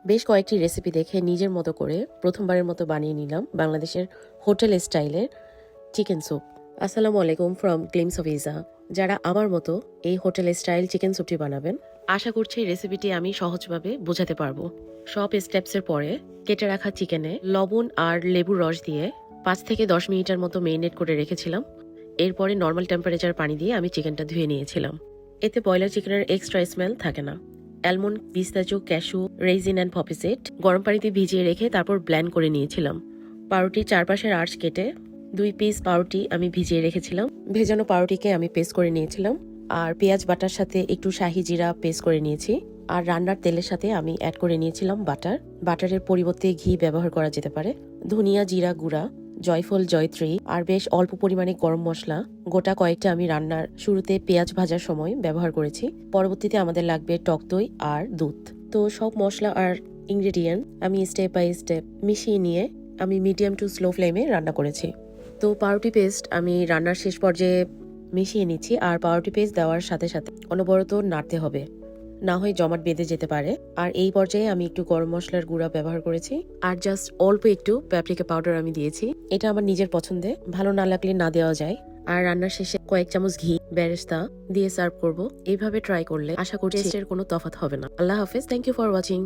বেশ কয়েকটি রেসিপি দেখে নিজের মতো করে প্রথমবারের মতো বানিয়ে নিলাম বাংলাদেশের হোটেল স্টাইলের চিকেন স্যুপ। আসসালামু আলাইকুম ফ্রম গ্লিমস অফ ইজা। যারা আমার মতো এই হোটেল স্টাইল চিকেন স্যুপটি বানাবেন, আশা করছি রেসিপিটি আমি সহজভাবে বোঝাতে পারবো। সব স্টেপসের পরে কেটে রাখা চিকেনে লবণ আর লেবুর রস দিয়ে 5 থেকে 10 মিনিটের মতো মেরিনেট করে রেখেছিলাম। এরপরে নর্মাল টেম্পারেচার পানি দিয়ে আমি চিকেনটা ধুয়ে নিয়েছিলাম। এতে ব্রয়লার চিকেনের এক্সট্রা স্মেল থাকে না। Almond, pistachio, cashew, raisin and poppy seed গরম পানিতে ভিজিয়ে রেখে তারপর ব্লেন্ড করে নিয়েছিলাম। পাউরুটির চারপাশের আর্চ কেটে 2 পিস পাউরুটি আমি ভিজিয়ে রেখেছিলাম। ভেজানো পাউরুটিকে আমি পেস্ট করে নিয়েছিলাম। আর পেঁয়াজ বাটার সাথে একটু শাহি জিরা পেস্ট করে নিয়েছি। আর রান্নার তেলের সাথে আমি অ্যাড করে নিয়েছিলাম বাটার। বাটারের পরিবর্তে ঘি ব্যবহার করা যেতে পারে। ধনিয়া জিরা গুঁড়া, জয়ফল, জয়ত্রী আর বেশ অল্প পরিমাণে গরম মশলা গোটা কয়েকটা আমি রান্নার শুরুতে পেঁয়াজ ভাজার সময় ব্যবহার করেছি। পরবর্তীতে আমাদের লাগবে টক দই আর দুধ। তো সব মশলা আর ইনগ্রেডিয়েন্ট আমি স্টেপ বাই স্টেপ মিশিয়ে নিয়ে আমি মিডিয়াম টু স্লো ফ্লেমে রান্না করেছি। তো পাউরুটি পেস্ট আমি রান্নার শেষ পর্যায়ে মিশিয়ে নিচ্ছি। আর পাউরুটি পেস্ট দেওয়ার সাথে সাথে অনবরত নাড়তে হবে, না হয় জমাট বেঁধে যেতে পারে। আর এই পর্যায়ে আমি একটু গরম মশলার গুঁড়া ব্যবহার করেছি আর জাস্ট অল্প একটু প্যাপরিকা পাউডার আমি দিয়েছি। এটা আমার নিজের পছন্দে, ভালো না লাগলে না দেওয়া যায়। আর রান্নার শেষে কয়েক চামচ ঘি বেরেস্তা দিয়ে সার্ভ করব। এইভাবে ট্রাই করলে আশা করছি টেস্টের কোনো তফাৎ হবে না। আল্লাহ হাফেজ, থ্যাংক ইউ ফর ওয়াচিং।